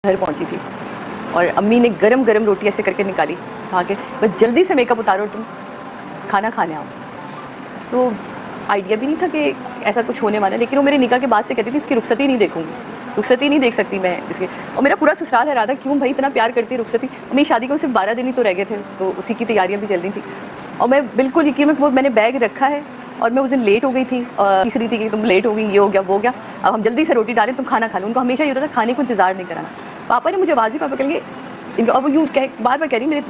घर पहुंची थी और अम्मी ने गरम गरम रोटी ऐसे करके निकाली, कहा कि बस जल्दी से मेकअप उतारो, तुम खाना खाने आओ। तो आइडिया भी नहीं था कि ऐसा कुछ होने वाला है, लेकिन वो मेरे निकाह के बाद से कहती थी इसकी रुखसती नहीं देखूंगी, रुखसती नहीं देख सकती मैं इसके। और मेरा पूरा ससुराल है रहा, क्यों भाई इतना प्यार करती है रुखसती। और मेरी शादी को सिर्फ 12 दिन ही तो रह गए थे, तो उसी की तैयारियाँ भी चल रही थी। और मैं बिल्कुल यकीन में वो मैंने बैग रखा है और मैं उस दिन लेट हो गई थी और सीख रही थी कि तुम लेट हो गई, ये हो गया वो हो गया, अब हम जल्दी से रोटी डालें, तुम खाना खा लो। उनको हमेशा ये होता था खाने को इंतजार नहीं कराना। पापा ने मुझे आवाज़ दी, पापा कहेंगे इनको, अब यूँ बार बार कह रही मेरे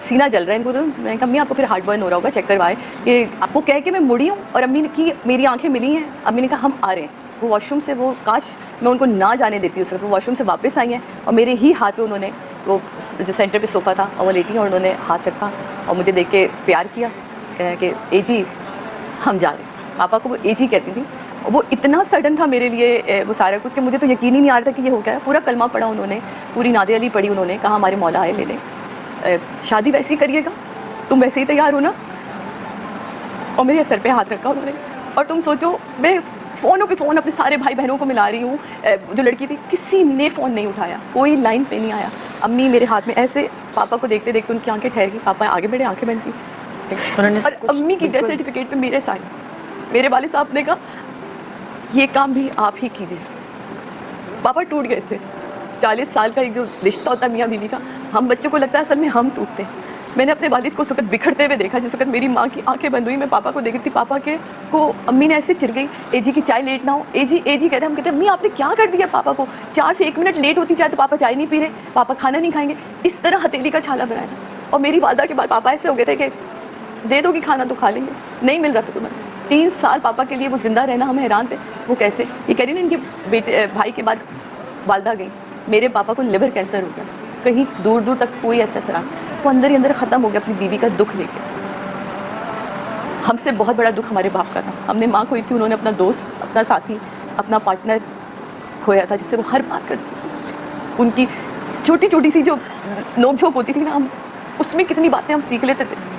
सीना जल रहा है इनको। तो मैंने कहा अम्मी आपको फिर हार्ट बर्न हो रहा होगा, चेक करवाए। कि आपको कह के मैं मुड़ी हूँ और अम्मी ने की मेरी आंखें मिली हैं। अम्मी ने कहा हम आ रहे हैं। वो वॉशरूम से, वो काश मैं उनको ना जाने देती उस वक्त, वो वॉशरूम से वापस आई हैं और मेरे ही हाथ पे उन्होंने, वो जो सेंटर पे सोफ़ा था और वो लेटी और उन्होंने हाथ रखा और मुझे देख के प्यार किया, कह कि ए जी हम जा रहे हैं। पापा को वो ए जी कहती थी। वो इतना सडन था मेरे लिए वो सारा कुछ कि मुझे तो यकीन ही नहीं आ रहा था कि ये हो गया। पूरा कलमा पढ़ा उन्होंने, पूरी नादे अली पढ़ी उन्होंने, कहा हमारे मौला आए ले लें, शादी वैसी करिएगा, तुम वैसे ही तैयार हो ना। और मेरे सर पे हाथ रखा उन्होंने। और तुम सोचो मैं फ़ोनों पे फ़ोन अपने सारे भाई बहनों को मिला रही हूँ, जो लड़की थी किसी ने फ़ोन नहीं उठाया, कोई लाइन पे नहीं आया। अम्मी मेरे हाथ में ऐसे, पापा को देखते देखते उनकी आंखें ठहर गई, पापा आगे बढ़े, आंखें बंद की और अम्मी की डेथ सर्टिफिकेट पे मेरे साइन। मेरे वाले साहब ने कहा ये काम भी आप ही कीजिए। पापा टूट गए थे। 40 साल का एक जो रिश्ता होता है मियाँ बीवी का, हम बच्चों को लगता है असल में हम टूटते हैं। मैंने अपने वालिद को उस वक्त बिखरते हुए देखा, जिस वक्त मेरी माँ की आंखें बंद हुई, मैं पापा को देख रही थी। पापा के को अम्मी ने ऐसे चिर गई, ए जी की चाय लेट ना हो, ए जी कहते। हम कहते अम्मी आपने क्या कर दिया पापा को, 4 से 1 मिनट लेट होती चाहे तो पापा चाय नहीं पी रहे, पापा खाना नहीं खाएंगे। इस तरह हथेली का छाला बनाया। और मेरी वादा के बाद पापा ऐसे हो गए थे कि दे दोगी खाना तो खा लेंगे, नहीं मिल रहा था तुम्हें। 3 साल पापा के लिए वो जिंदा रहना, हम हैरान थे। वो कैसे, ये कह रही ना इनके बेटे भाई के बाद वालदा गई, मेरे पापा को लिवर कैंसर हो गया, कहीं दूर दूर तक कोई ऐसा असर, वो अंदर ही अंदर ख़त्म हो गया अपनी बीवी का दुख लेके। हमसे बहुत बड़ा दुख हमारे बाप का था। हमने माँ खोई थी, उन्होंने अपना दोस्त, अपना साथी, अपना पार्टनर खोया था, जिससे वो हर बात करती। उनकी छोटी छोटी सी जो नोक झोंक होती थी ना, हम उसमें कितनी बातें हम सीख लेते थे।